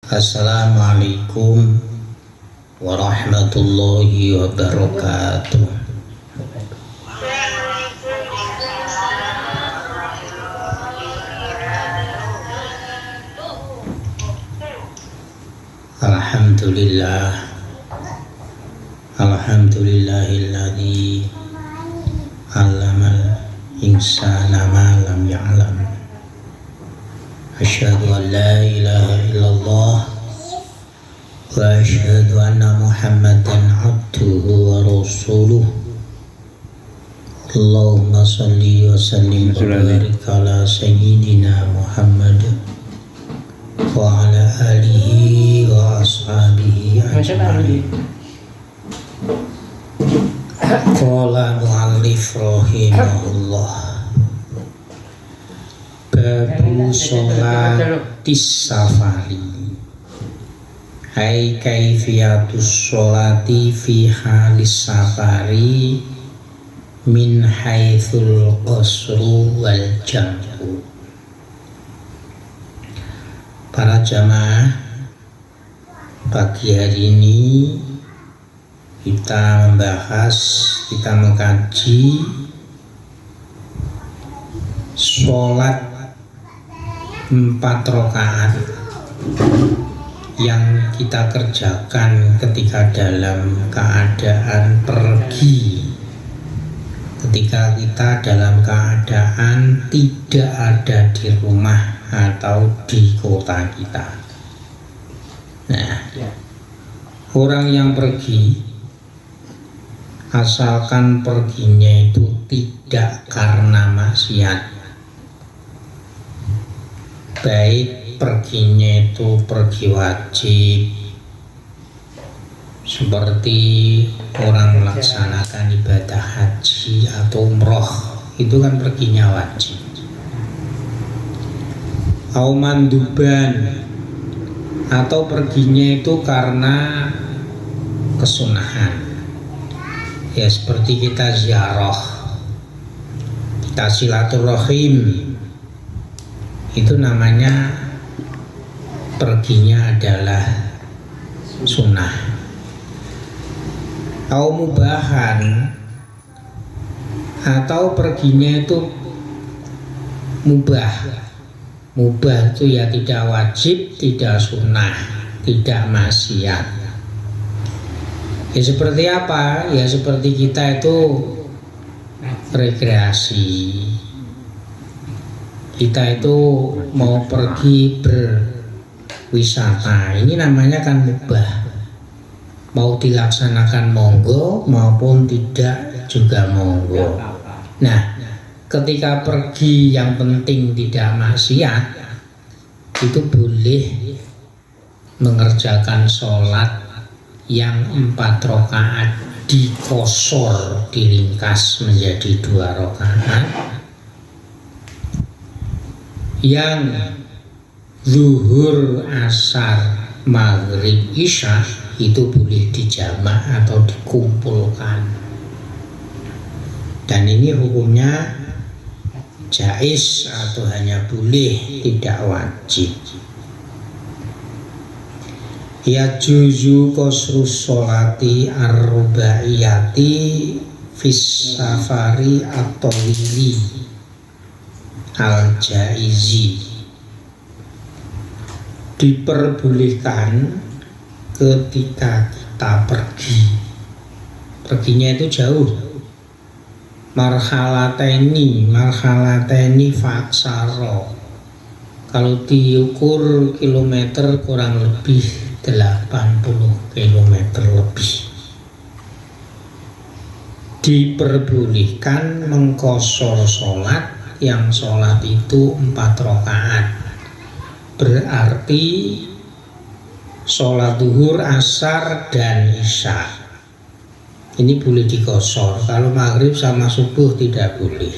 Assalamualaikum warahmatullahi wabarakatuh. Alhamdulillah, alhamdulillahilladzi 'allamal insana ma lam ya'lam. Asyhadu an la ilaha illallah wa asyhadu anna Muhammadan abduhu wa rasuluh. Allahumma shalli wa sallim wa barik ala sayyidina Muhammad wa ala alihi wa ashabihi ajma'in. Qala mu'allif rahimahullah, babu sholatis safari, hai kaifiyatus sholati fi halis safari min haitsul qasru wal jam'u. Para jamaah, pagi hari ini kita mengkaji sholat 4 rakaat yang kita kerjakan ketika dalam keadaan pergi, ketika kita dalam keadaan tidak ada di rumah atau di kota kita. Nah, orang yang pergi, asalkan perginya itu tidak karena maksiat, baik perginya itu pergi wajib seperti orang melaksanakan ibadah haji atau umroh, itu kan perginya wajib. Aumanduban, atau perginya itu karena kesunahan, ya seperti kita ziarah, kita silaturahim, itu namanya perginya adalah sunnah. Au mubahan, atau perginya itu mubah. Mubah itu ya tidak wajib, tidak sunnah, tidak maksiat. Ya seperti apa? Ya seperti kita itu rekreasi, kita itu mau pergi berwisata, ini namanya kan mubah. Mau dilaksanakan monggo, maupun tidak juga monggo. Nah, ketika pergi yang penting tidak maksiat, itu boleh mengerjakan sholat yang 4 rakaat dikosor, diringkas menjadi 2 rakaat. Yang zuhur, asar, maghrib, isya itu boleh dijamak atau dikumpulkan, dan ini hukumnya jais atau hanya boleh, tidak wajib. Ya juzu qasrus sholati ar-rubaiyati fis safari atau wili al-jaizi, diperbolehkan ketika kita perginya itu jauh, marhalateni faksaro, kalau diukur kilometer kurang lebih 80 kilometer lebih, diperbolehkan mengkosor sholat yang sholat itu 4 rakaat, berarti sholat duhur, asar, dan isya ini boleh dikosor. Kalau maghrib sama subuh tidak boleh,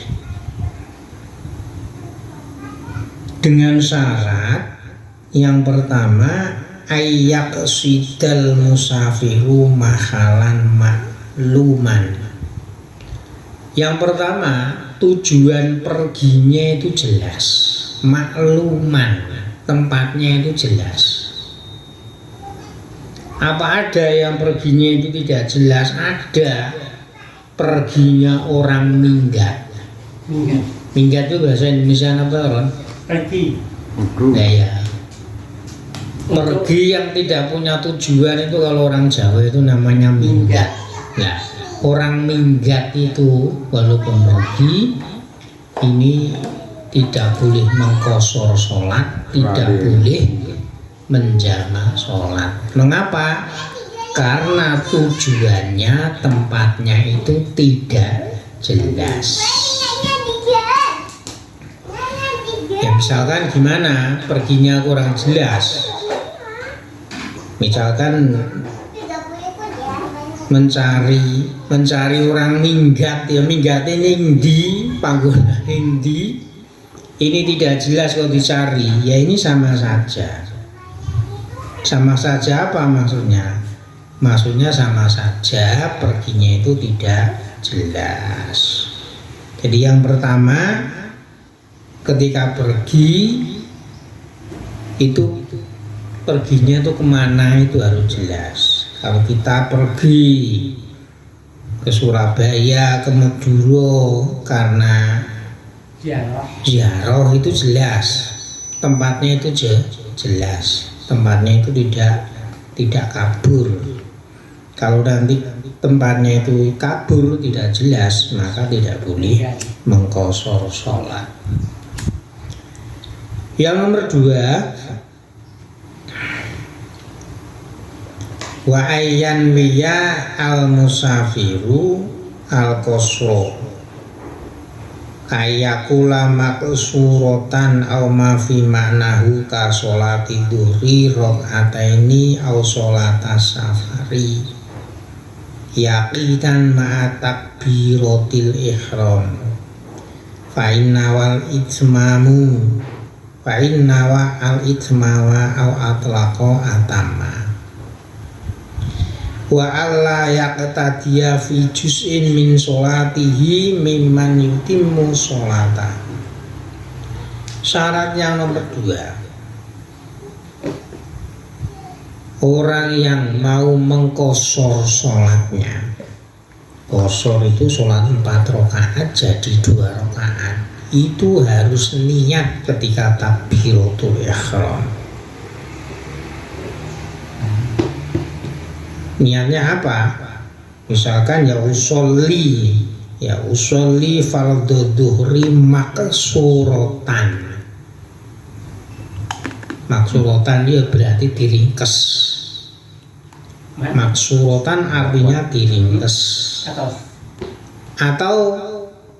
dengan syarat yang pertama, ayyak sidal musafiru mahalan makluman. Yang pertama, tujuan perginya itu jelas, makluman, tempatnya itu jelas. Apa ada yang perginya itu tidak jelas? Ada. Perginya orang minggat. Minggat itu bahasa Indonesia apa, Ron? Pergi. Nah, ya. Pergi yang tidak punya tujuan itu kalau orang Jawa itu namanya minggat. Nah, orang minggat itu walaupun pergi ini tidak boleh mengqashar sholat, tidak boleh menjama sholat. Mengapa? Karena tujuannya, tempatnya itu tidak jelas. Ya misalkan gimana, perginya kurang jelas. Misalkan mencari orang minggat, ya minggat ini di panggonan Hindi, ini tidak jelas kalau dicari, ya ini sama saja. Sama saja apa maksudnya? Maksudnya sama saja perginya itu tidak jelas. Jadi yang pertama, ketika pergi itu perginya itu kemana itu harus jelas. Kalau kita pergi ke Surabaya, ke Madura karena ziarah itu jelas, tempatnya itu jelas, tempatnya itu tidak kabur. Kalau nanti tempatnya itu kabur, tidak jelas, maka tidak boleh mengqashar sholat. Yang nomor 2, wa ayyan wiya al musafiru al qasro kayakula maqsuratan aw ma fi ma'nahu ka sholati dhuhri rakaataini aw sholatas safari yaqidan ma'a takbiratil ihram fa inna wal itmamu fa inna wa al itmawa aw atlaqa atama wa alla yaqtadiya fi juz'in min sholatihi mimman yutimmu sholata. Syarat yang nomor 2, orang yang mau mengqashar sholatnya, qashar itu sholat 4 rakaat jadi 2 rakaat, itu harus niat ketika takbiratul ihram. Niatnya apa? Misalkan ya usolli fardhu dhuhri maksuratan. Maksuratan dia berarti diringkes. Maksuratan artinya diringkes. Atau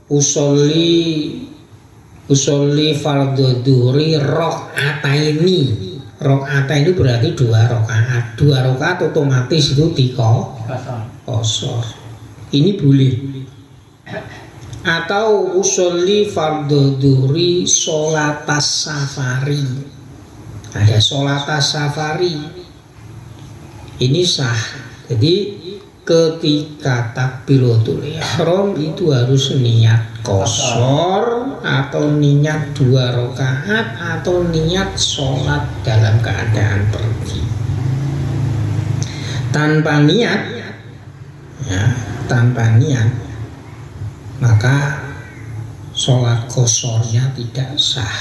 usolli fardhu dhuhri rakaataini. Rakaat itu berarti 2 rakaat. 2 rakaat otomatis itu qashar. Ini boleh. Atau usolli fardhu dhuhri sholatas safari. Ada sholatas safari. Ini sah. Jadi ketika takbiratul ihram itu harus niat qashar atau niat 2 rakaat atau niat sholat dalam keadaan pergi. Tanpa niat maka sholat qasharnya tidak sah,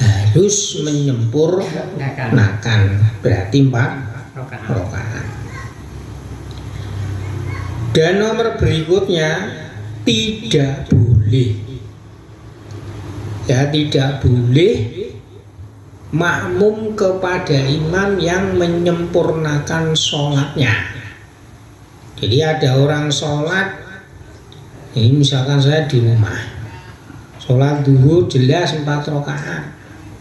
harus menyempurnakan, berarti 4 rakaat. Dan nomor berikutnya tidak boleh makmum kepada imam yang menyempurnakan sholatnya. Jadi ada orang sholat, ini misalkan saya di rumah sholat duhur jelas 4 rakaat,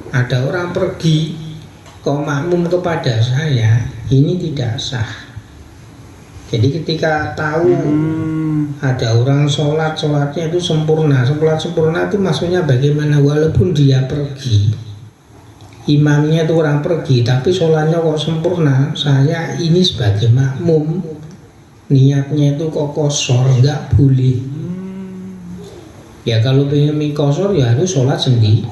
ada orang pergi kok makmum kepada saya, ini tidak sah. Jadi ketika tahu ada orang sholatnya itu sempurna itu maksudnya bagaimana, walaupun dia pergi, imamnya itu orang pergi tapi sholatnya kok sempurna, saya ini sebagai makmum niatnya itu kok qashar, nggak boleh. Ya kalau pengen qashar ya harus sholat sendiri.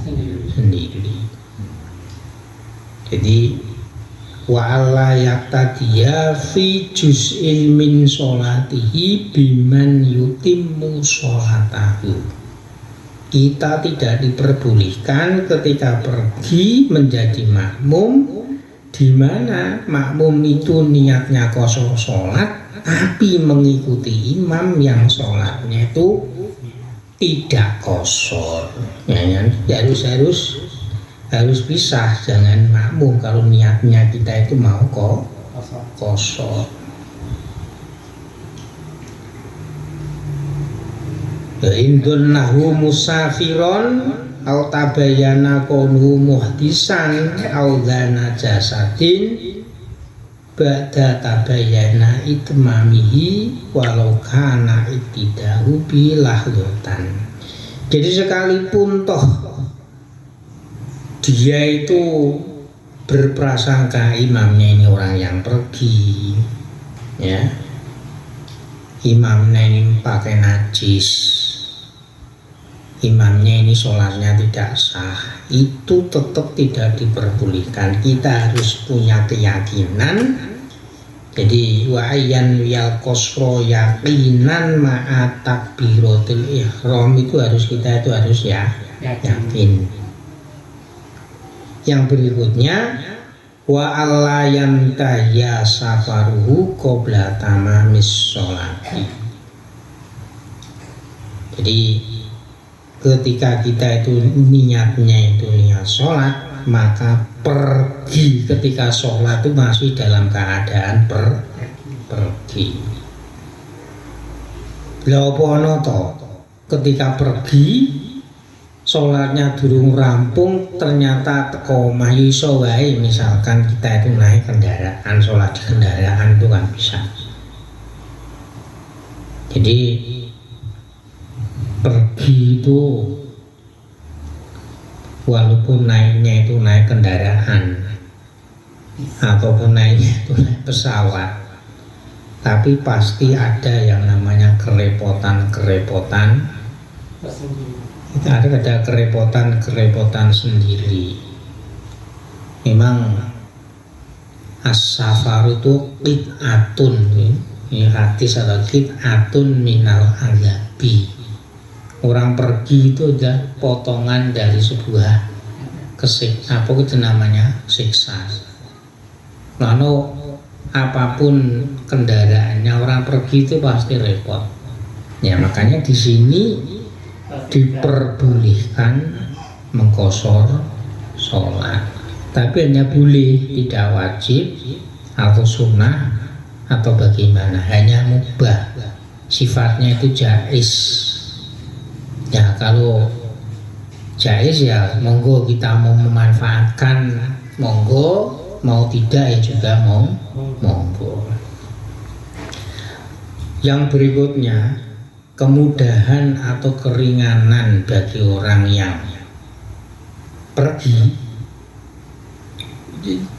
Jadi wa alla yaqtadiya fi juz'in min sholatihi biman yutimmu sholatahu. Kita tidak diperbolehkan ketika pergi menjadi makmum, di mana makmum itu niatnya kosong sholat tapi mengikuti imam yang sholatnya itu tidak kosor. Ya, harus pisah, jangan makmum kalau niatnya kita itu mau kok kosor. Indun nahu musafiron au tabayana konhu muhdisan au dana jasadin ba'da tabayana itmamihi walau kana itidahu bilahlutan. Jadi sekalipun toh dia itu berprasangka imamnya ini orang yang pergi, ya, imamnya ini pakai najis, imamnya ini sholatnya tidak sah, itu tetap tidak diperbolehkan. Kita harus punya keyakinan. Jadi wa'ayyan wiyal kosro yaqinan ma'a takbiratul ihram, itu harus kita itu harus yakin. Yang berikutnya wa alla yantahya safaruhu qabla tamamis sholati. Jadi ketika kita itu niatnya itu niat sholat, maka pergi ketika sholat itu masih dalam keadaan pergi. Lha apa ana to ketika pergi sholatnya durung rampung, ternyata teko omah iso wae, misalkan kita itu naik kendaraan, sholat di kendaraan itu kan bisa. Jadi pergi itu walaupun naiknya itu naik kendaraan ataupun naiknya itu naik pesawat, tapi pasti ada yang namanya kerepotan. Ada kerepotan sendiri. Memang as-safar itu qit'atun, ini hadis atau qit'atun minal azabi. Orang pergi itu adalah potongan dari sebuah apa itu namanya siksa. Lalu apapun kendaraannya, orang pergi itu pasti repot. Ya makanya di sini diperbolehkan mengkosor sholat, tapi hanya boleh, tidak wajib atau sunnah atau bagaimana, hanya mubah, sifatnya itu jaiz. Ya kalau jaiz ya monggo, kita mau memanfaatkan monggo, mau tidak ya juga monggo. Yang berikutnya, kemudahan atau keringanan bagi orang yang pergi.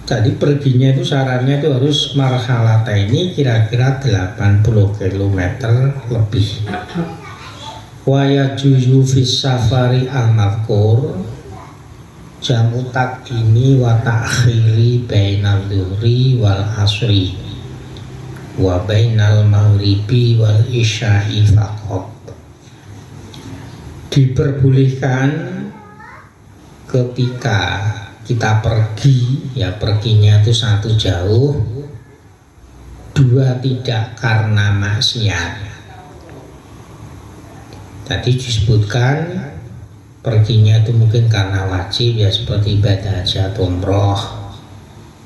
Tadi perginya itu syaratnya itu harus marhalata ini kira-kira 80 km lebih. Wa yajuzu fis safari al-madhkur jamu taqdimi wa ta'khiri bainal dhuhri wal asri wa bainal maghribi wal isya'i faqat. Diperbolehkan ketika kita pergi, ya perginya itu satu jauh, dua tidak karena maksiat. Tadi disebutkan perginya itu mungkin karena wajib, ya seperti ibadah haji atau umroh,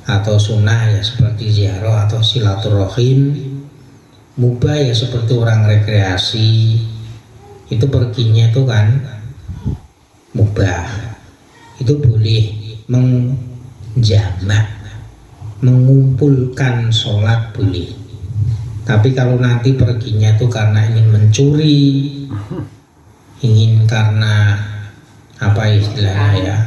atau sunnah ya seperti ziarah atau silaturahim, mubah ya seperti orang rekreasi, itu perginya itu kan mubah, itu boleh menjamak, mengumpulkan sholat boleh. Tapi kalau nanti perginya itu karena ingin mencuri, ingin karena apa istilahnya ya,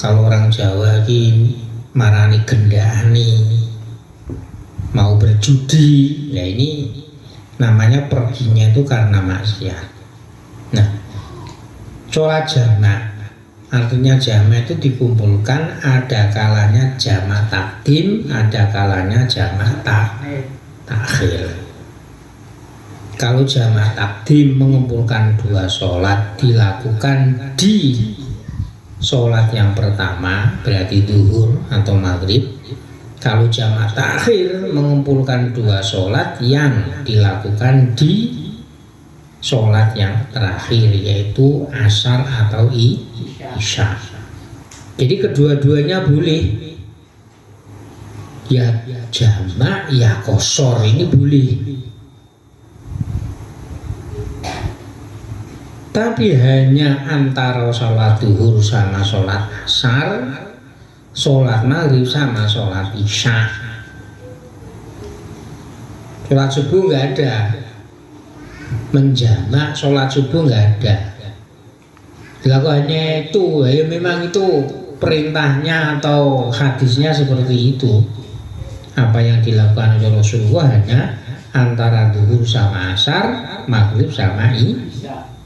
kalau orang Jawa ini marani gendani, mau berjudi, ya ini namanya perginya itu karena maksiat. Nah, sholat jamak Artinya jamak itu dikumpulkan, ada kalanya jamak takdim, ada kalanya jamak takhir. Kalau jamak takdim mengumpulkan 2 sholat, dilakukan di sholat yang pertama, berarti zuhur atau maghrib. Kalau jamak takhir mengumpulkan 2 sholat yang dilakukan di sholat yang terakhir, yaitu asar atau isya. Jadi kedua-duanya boleh, ya jamak ya qashar, ini boleh. Tapi hanya antara sholat zuhur sama sholat asar, sholat maghrib sama sholat isya. Sholat subuh nggak ada, menjamak sholat subuh nggak ada. Dilakukannya itu, ya memang itu perintahnya atau hadisnya seperti itu. Apa yang dilakukan oleh Rasulullah hanya antara zuhur sama asar, maghrib sama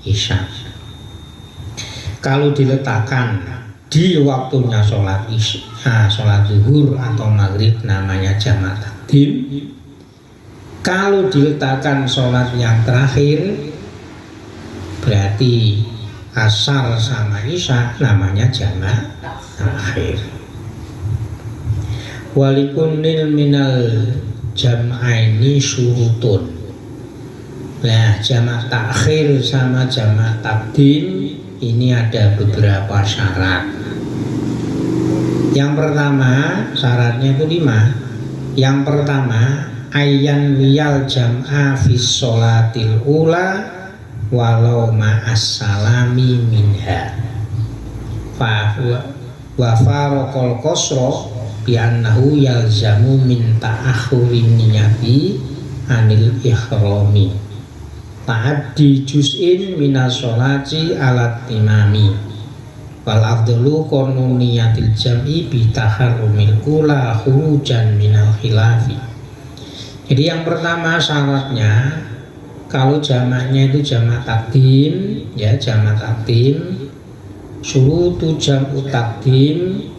isya. Kalau diletakkan di waktunya sholat isya, sholat zuhur atau maghrib, namanya jamak takdim. Kalau diletakkan sholat yang terakhir, berarti asar sama isya, namanya jamak takhir. Walikunil minal jam'aini syurutun. Nah, jamak takhir sama jamak takdim ini ada beberapa syarat. Yang pertama, syaratnya itu 5. Yang pertama, ayyan wiyal jam'a fis sholatil ula walau ma'as salami minha wa faraqal qasra bi annahu yalzamu min ta'akhurin niyati anil ihrami ta'addi juz'in minas sholati alat imami wal afdalu qanu niyatil jam'i bi taharrumil ula khurujan minal khilafi. Jadi yang pertama syaratnya, kalau jamaknya itu jamak takdim, ya jamak takdim, syurutu jam'u takdim.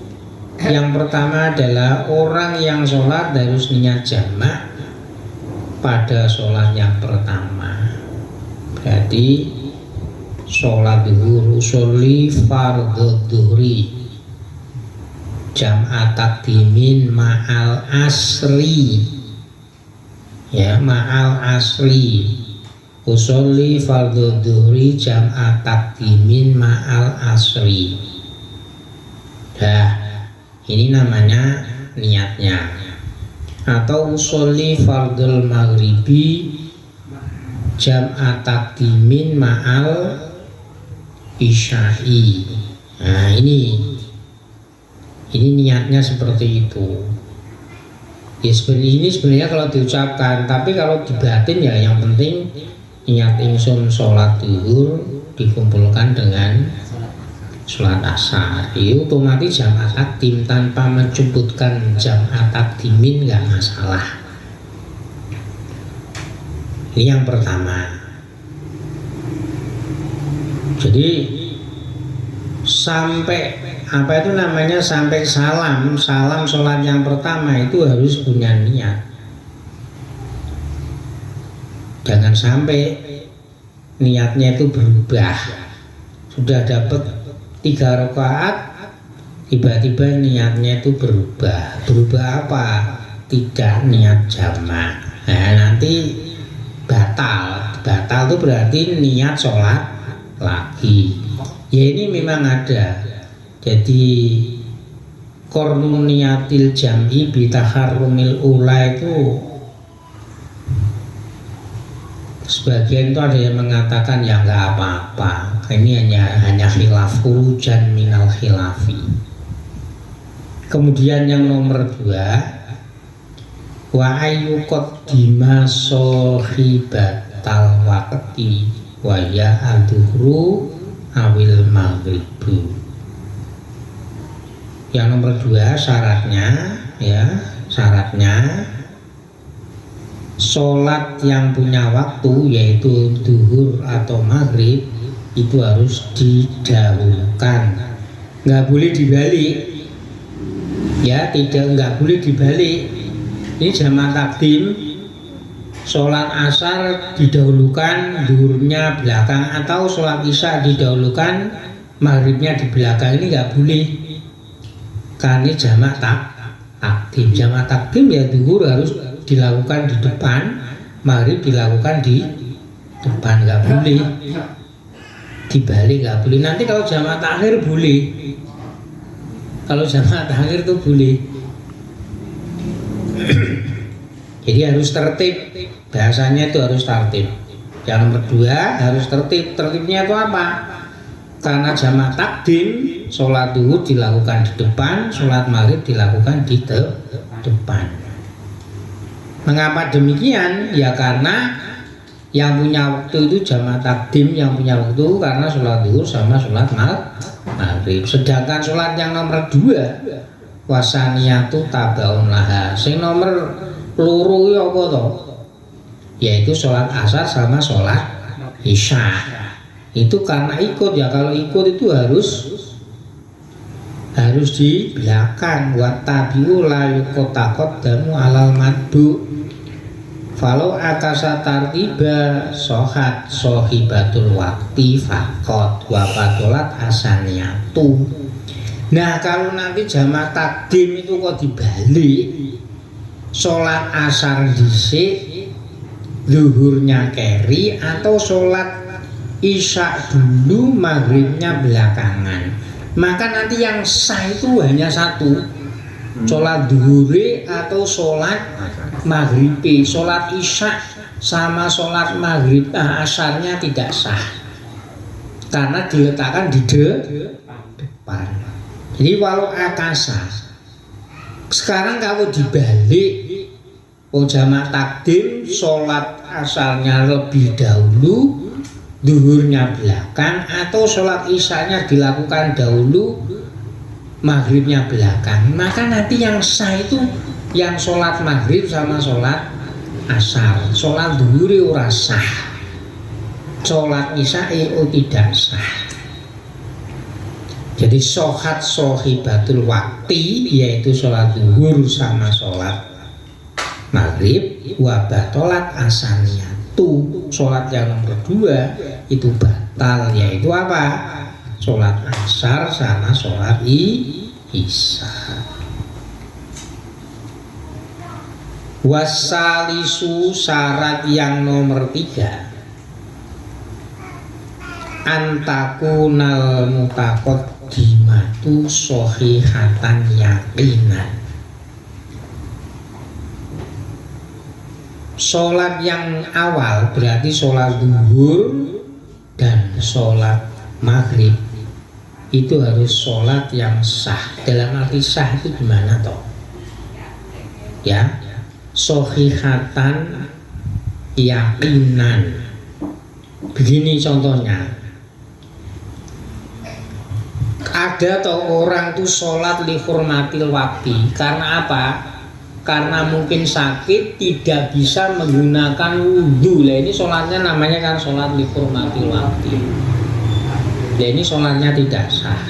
Yang pertama adalah orang yang sholat harus niat jamak pada sholat yang pertama. Berarti sholat zuhur, sholli fardhu dhuhri jam'a takdimin ma'al asri, ya ma'al asri. Usolli fardhu dhuhri jam'a takdimin ma'al asri. Dah, ini namanya niatnya. Atau usolli fardhul maghribi jam'a takdimin ma'al isya'i. Nah, ini niatnya seperti itu. Ya seperti ini sebenarnya kalau diucapkan, tapi kalau dibatin ya yang penting niat ingsun sholat zuhur dikumpulkan dengan sholat asar. Ya otomatis jamak takdim tanpa menyebutkan jamak takdimin nggak masalah. Ini yang pertama. Jadi sampai apa itu namanya, sampai salam sholat yang pertama itu harus punya niat. Jangan sampai niatnya itu berubah. Sudah dapat 3 rakaat, tiba-tiba niatnya itu berubah. Berubah apa? Tidak niat jamak. Nah, nanti batal itu berarti niat sholat lagi. Ya ini memang ada. Jadi kornuniyatil jam'i bitaharrumil ula itu sebagian itu ada yang mengatakan ya nggak apa-apa. Ini hanya khilaf khurujan minal khilafi. Kemudian yang nomor 2, wa ayyuqaddima sahibatal waqti wa ya adzuhru awil maghribu. Yang nomor 2 syaratnya sholat yang punya waktu yaitu zuhur atau maghrib itu harus didahulukan nggak boleh dibalik ya, nggak boleh dibalik. Ini jamak takdim, sholat asar didahulukan, zuhurnya belakang, atau sholat isya didahulukan, maghribnya di belakang. Ini nggak boleh, karena ini jamak takdim. Jamak takdim ya zuhur harus dilakukan di depan, maghrib dilakukan di depan, nggak boleh dibalik, nggak boleh. Nanti kalau jamak takhir boleh, kalau jamak takhir itu boleh. Jadi harus tertib, bahasanya itu harus tertib. Yang nomor 2 harus tertib. Tertibnya itu apa? Karena jamak takdim, sholat zuhur dilakukan di depan, sholat maghrib dilakukan di depan. Mengapa demikian? Ya karena yang punya waktu itu jamak takdim, yang punya waktu karena sholat zuhur sama sholat maghrib. Sedangkan sholat yang nomor 2 wasaniyatu tabaun laha, sing nomor loro ya apa toh? Yaitu sholat asar sama sholat isya. Itu karena ikut ya, kalau ikut itu harus di belakang. Wa tabiu la yuqtaqaddamu alal madbu. Falau akasa tartiba sohat sohibatul wakti fakot wa batolat asaniyatu. Nah kalau nanti jamak takdim itu kok dibalik, sholat asar dhisik, zuhurnya keri, atau sholat isya dulu, maghribnya belakangan, maka nanti yang sah itu hanya satu, sholat zuhur atau sholat maghrib. Sholat isya sama sholat maghrib asarnya tidak sah karena diletakkan di depan. Jadi walau akasa. Sekarang kalau dibalik, jamak takdim, sholat asalnya lebih dahulu, zuhurnya belakang, atau sholat isyanya dilakukan dahulu, maghribnya belakang, maka nanti yang sah itu yang sholat maghrib sama sholat asar. Sholat zuhur ora sah, sholat isya tidak sah. Jadi shohat sohibatul wakti, yaitu sholat zuhur sama sholat maghrib, wa batolat asaniyatu, sholat yang nomor 2 itu batal, yaitu apa? Sholat asar sama sholat isya. Wasalisu, syarat yang nomor 3, antakunal mutaqaddimatu shahihatan yaqinan. Sholat yang awal berarti sholat zuhur dan sholat maghrib itu harus sholat yang sah. Dalam arti sah itu gimana toh? Ya, shahihatan yaqinan. Begini contohnya, ada toh orang tuh sholat li hurmatil wakti. Karena apa? Karena mungkin sakit tidak bisa menggunakan wudhu. Lah ini sholatnya namanya kan sholat li hurmatil wakti. Lah ini sholatnya tidak sah.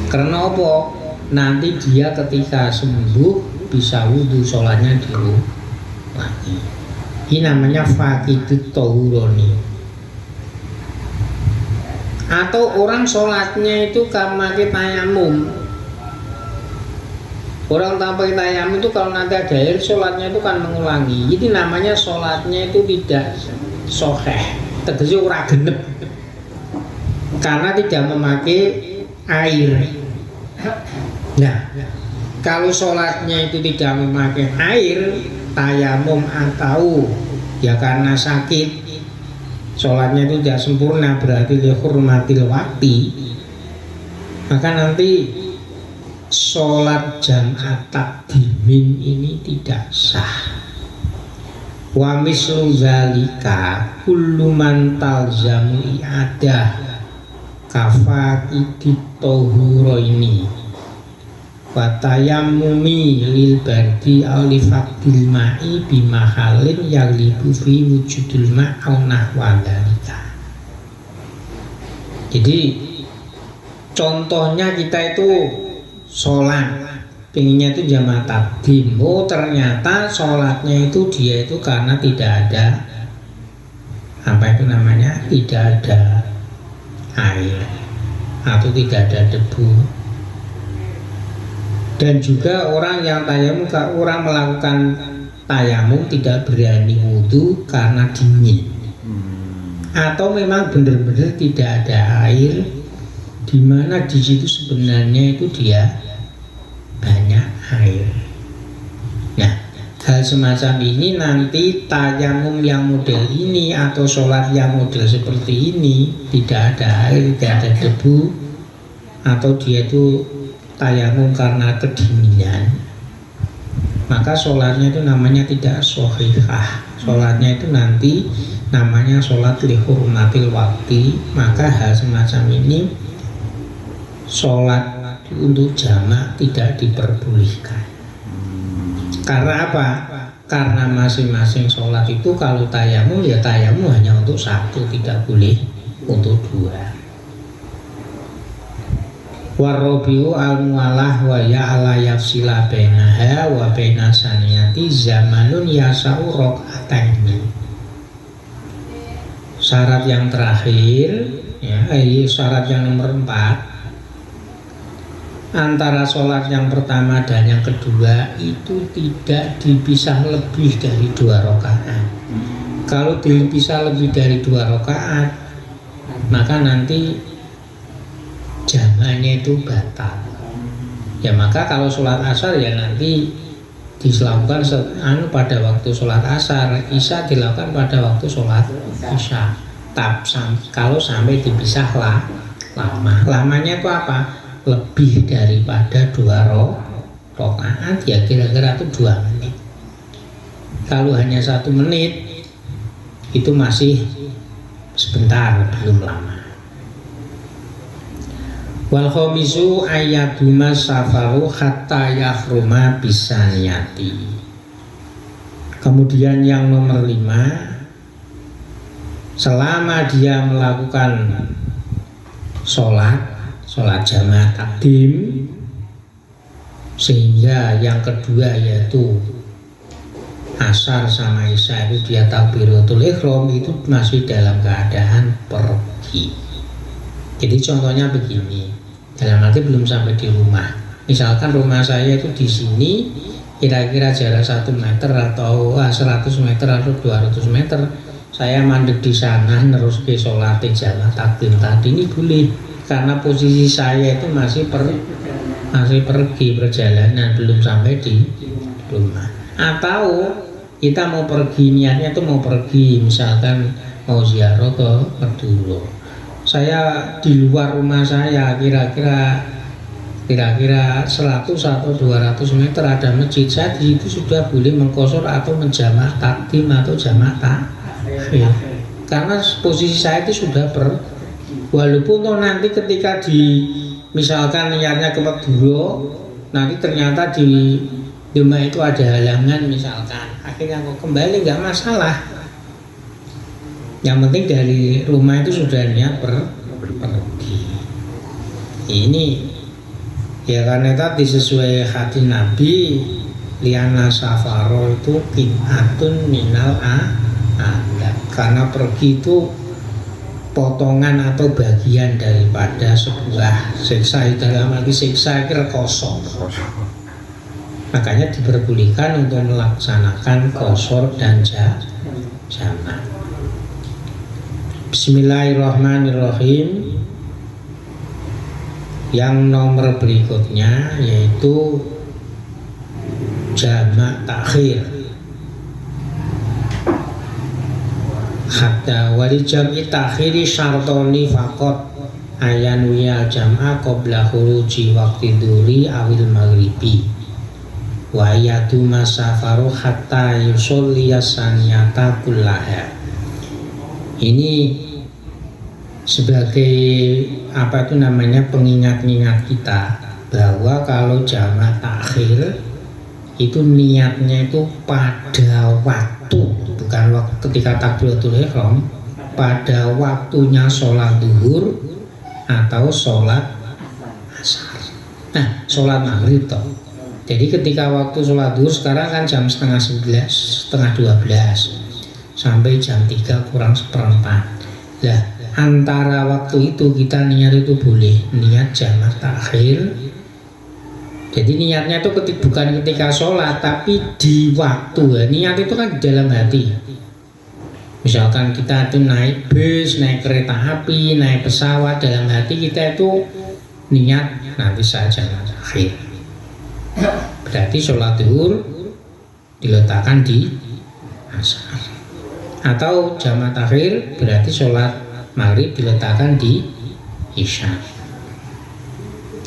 Karena apa? Nanti dia ketika sembuh bisa wudhu, sholatnya diulangi. Ini namanya faqidut tahuroni. Atau orang sholatnya itu pakai tayamum. Orang tanpa tayamum itu kalau nanti ada air, sholatnya itu kan mengulangi. Jadi namanya sholatnya itu tidak soheh, tegese ora genep, karena tidak memakai air. Nah, kalau sholatnya itu tidak memakai air, tayamum atau ya karena sakit, sholatnya itu tidak sempurna, berarti li hurmatil wakti, maka nanti sholat jam'at takdimin ini tidak sah. Wa mislu zalika kullu man talzamu i'adah kafaqidit tahuraini wa tayammumi lil bardi aw li faqdil ma'i bi mahallin yaglibu fi wujudul ma' aw nahwa dzalika. Jadi Contohnya kita itu sholat, pinginnya itu jamaah takdim. Oh ternyata sholatnya itu dia itu karena tidak ada apa itu namanya, tidak ada air atau tidak ada debu. Dan juga orang yang tayamum, orang melakukan tayamum tidak berani wudhu karena dingin, atau memang benar-benar tidak ada air, di mana di situ sebenarnya itu dia banyak air. Nah, hal semacam ini nanti tayamum yang model ini atau sholat yang model seperti ini, tidak ada air, tidak ada debu, atau dia itu tayamum karena kedinginan, maka sholatnya itu namanya tidak shahihah. Sholatnya itu nanti namanya sholat lihurmatil wakti. Maka hal semacam ini sholat untuk jamak tidak diperbolehkan. Karena apa? Karena masing-masing sholat itu kalau tayamum ya tayamum hanya untuk satu, tidak boleh untuk dua. Warobiu al-mu'alah wa ya'ala yafsila bainaha wa baina saniyati zamanun yasa'u rok'ataini. Syarat yang terakhir ya, syarat yang nomor 4, antara sholat yang pertama dan yang kedua itu tidak dipisah lebih dari 2 rakaat. Kalau dipisah lebih dari 2 rakaat, maka nanti jamaknya itu batal. Ya maka kalau sholat asar ya nanti dilakukan pada waktu sholat asar, isya dilakukan pada waktu sholat isya. Kalau sampai dipisah lamanya itu apa? Lebih daripada 2 rakaat ya kira-kira itu 2 menit. Kalau hanya 1 menit itu masih sebentar, belum lama. Wal khamisu ayyaduma safaru hatta yakhruma bisaniyati. Kemudian yang nomor 5, selama dia melakukan sholat jamaah takdim, sehingga yang kedua yaitu asar sama isya itu dia takbiratul ihram, itu masih dalam keadaan pergi. Jadi contohnya begini, dalam arti belum sampai di rumah. Misalkan rumah saya itu di sini kira-kira jarak 1 meter atau 100 meter atau 200 meter. Saya mandek di sana terus ke sholat jamaah takdim tadi ini boleh, karena posisi saya itu masih pergi perjalanan, belum sampai di rumah. Atau kita mau pergi, niatnya itu mau pergi, misalkan mau ziarah ke Madura. Saya di luar rumah saya kira-kira 100 atau 200 meter ada masjid. Saya di situ sudah boleh mengqashar atau menjamaah takdim atau jamaah takhir. Karena posisi saya itu sudah walaupun nanti ketika misalkan niatnya ke Madura, nanti ternyata di rumah itu ada halangan misalkan, akhirnya aku kembali nggak masalah. Yang penting dari rumah itu sudah niat pergi. Ini ya karena tadi sesuai hadis Nabi, liana safaro itu qit'atun minal adab. Karena pergi itu potongan atau bagian daripada sebuah siksa. Dalam arti siksa kira kosong. Makanya diperbolehkan untuk melaksanakan qashar dan jamak. Bismillahirrahmanirrahim. Yang nomor berikutnya yaitu jamak takhir. Hatta wali jam'i takhiri syartoni faqat ayan wiyal jam'a qabla khuruji waqti dzuri awil maghribi wa yatu masafaru hatta yusolli saniyata kullaha. Ini sebagai apa itu namanya pengingat-ingat kita bahwa kalau jamaah takhir itu niatnya itu pada waktu, bukan waktu ketika takbiratul ihram, pada waktunya sholat zuhur atau sholat asar. Nah, sholat maghrib toh. Jadi ketika waktu sholat zuhur sekarang kan jam setengah 11, setengah 12 sampai jam 3 kurang seperempat. Lah, antara waktu itu kita niat itu boleh niat jamak takhir. Jadi niatnya itu bukan ketika sholat, tapi di waktu ya. Niat itu kan di dalam hati. Misalkan kita itu naik bus, naik kereta api, naik pesawat, dalam hati kita itu niat nanti saya jamak takhir. Berarti sholat zuhur diletakkan di asar. Atau jamak takhir berarti sholat maghrib diletakkan di isya.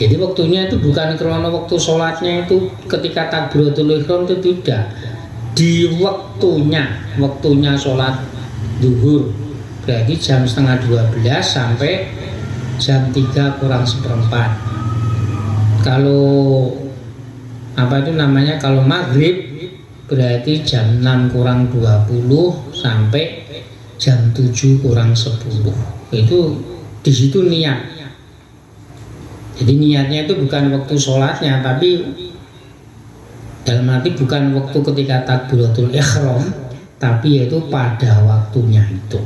Jadi waktunya itu bukan karena waktu sholatnya itu ketika takbiratul ihram itu tidak. Di waktunya sholat zuhur berarti jam setengah 12 sampai jam 3 kurang seperempat. Kalau kalau maghrib berarti jam 6 kurang 20 sampai jam 7 kurang 10. Itu di situ niat. Jadi niatnya itu bukan waktu sholatnya, tapi dalam arti bukan waktu ketika takbiratul ihram, tapi yaitu pada waktunya itu.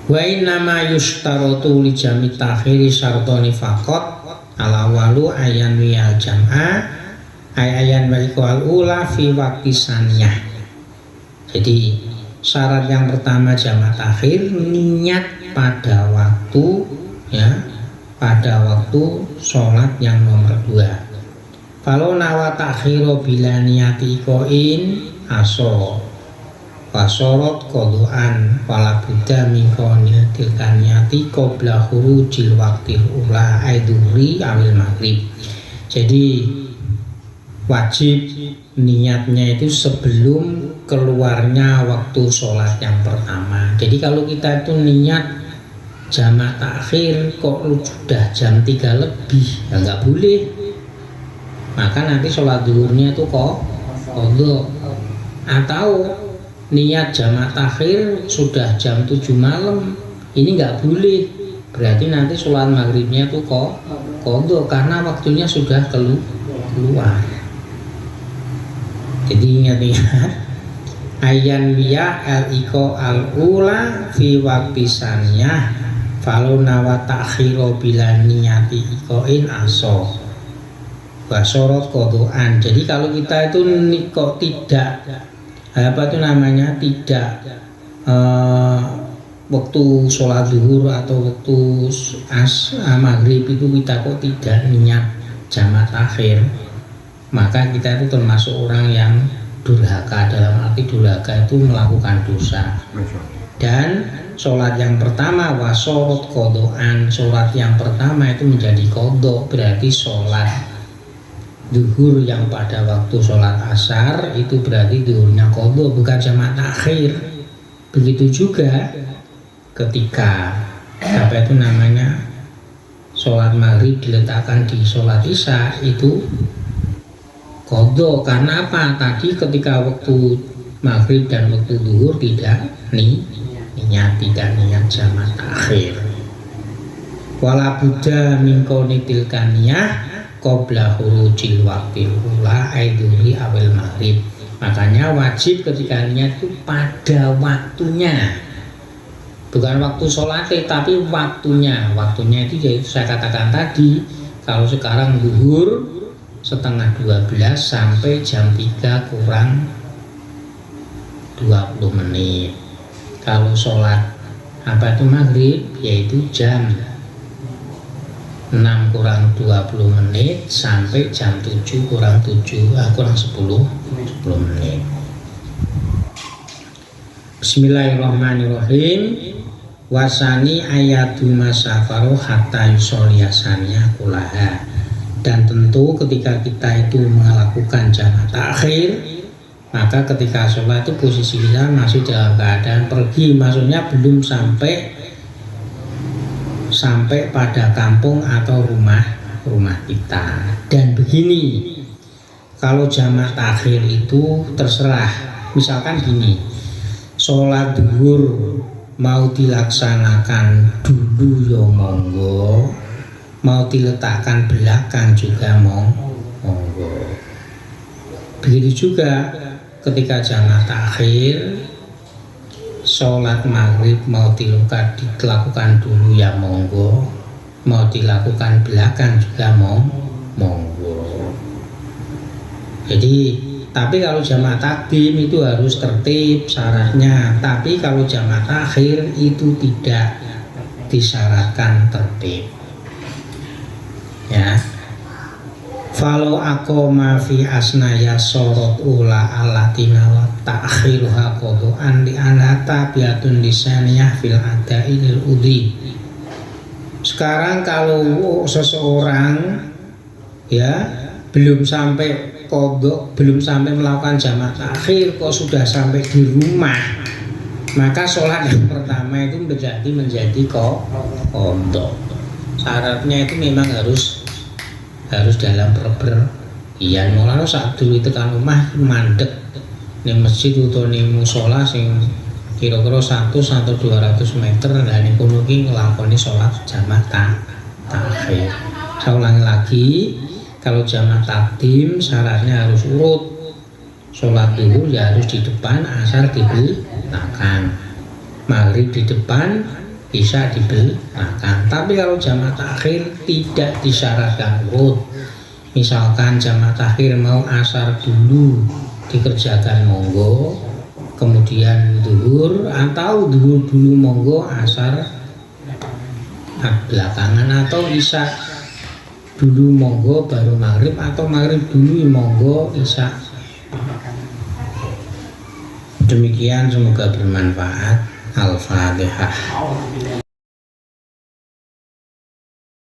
Wa innama yushtaratu li jami takhiri syartani faqat al-awwalu ayan wiyal jam'a ayan wal ula fi waqti saniyah. Jadi syarat yang pertama jamak takhir niat pada waktu pada waktu sholat yang nomor 2. Kalau nawa takhiro bila niyati ikoin aso wasorot kodoan wala buddha mingkonil tilkaniyati qobla hurujil waktil ula aiduri awil maghrib. Jadi wajib niatnya itu sebelum keluarnya waktu sholat yang pertama. Jadi kalau kita itu niat jamak takhir kok sudah jam 3 lebih, ya nggak boleh. Maka nanti sholat zuhurnya itu qadha. Atau niat jamak takhir sudah jam 7 malam, ini nggak boleh. Berarti nanti sholat maghribnya itu qadha karena waktunya sudah keluar. Jadi ingat-ingat ayan wiya al-iko al-ula fi waqti saniyah falau nawa takhiro bila niyati ikoin aso wasorot kodoan. Jadi kalau kita itu kok tidak tidak waktu sholat zuhur atau waktu maghrib itu kita kok tidak niat jamak takhir, maka kita itu termasuk orang yang durhaka. Dalam arti durhaka itu melakukan dosa. Dan sholat yang pertama wasorot kodoan, sholat yang pertama itu menjadi kodok, berarti sholat zuhur yang pada waktu sholat asar itu berarti zuhurnya kodok, bukan jamak takhir. Begitu juga ketika sholat maghrib diletakkan di sholat isya itu kodok. Karena apa? Tadi ketika waktu maghrib dan waktu zuhur tidak niat jamak takhir. Wala buddha min kauni tilkaniyah qabla hurujil waqtil ula aiduri awil maghrib. Makanya wajib ketika niat itu pada waktunya, bukan waktu sholat tapi waktunya. Waktunya itu yaitu saya katakan tadi, kalau sekarang zuhur setengah 12 sampai jam 3 kurang 20 menit. Kalau sholat maghrib yaitu jam 6 kurang 20 menit sampai jam 7 kurang 10 menit. Bismillahirrahmanirrahim. Wasani ayatu masafaru hatta yusoliyasanya kulaha. Dan tentu ketika kita itu melakukan jamak takhir, maka ketika sholat itu posisi kita masih dalam keadaan pergi, maksudnya belum sampai pada kampung atau rumah kita. Dan begini, kalau jamak takhir itu terserah. Misalkan gini, sholat zuhur mau dilaksanakan dulu ya monggo, mau diletakkan belakang juga monggo. Begitu juga ketika jamaah takhir, sholat maghrib mau dilakukan dulu ya monggo, mau dilakukan belakang juga monggo. Jadi tapi kalau jamaah takdim itu harus tertib syaratnya, tapi kalau jamaah takhir itu tidak disyaratkan tertib ya. Falau aqoma fi asnaya sorot ula alatina wa ta'khiruha qada'an li anata biatun lisaniyah fil ada'i lil udhi. Sekarang kalau seseorang ya belum sampai qadha, belum sampai melakukan jamaah takhir kok sudah sampai di rumah, maka sholat yang pertama itu menjadi qadha. Syaratnya itu memang harus dalam perpergian. Mulane saat dulu tekan omah mandek ning masjid utawa ning musala sing kira-kira 100 atau 200 meter, lah ning kono ki nglakoni salat jamaah takhir. Saya ulangi lagi, kalau jamaah takdim syaratnya harus urut. Salat dulu ya harus di depan, asar di belakang, maghrib di depan, isya di belakang. Tapi kalau jamaah takhir tidak disyaratkan urut. Misalkan jamaah takhir mau asar dulu dikerjakan monggo, kemudian zuhur, atau zuhur dulu monggo, asar belakangan, atau isya dulu monggo baru maghrib, atau maghrib dulu monggo isya. Demikian, semoga bermanfaat. Al-Fatihah.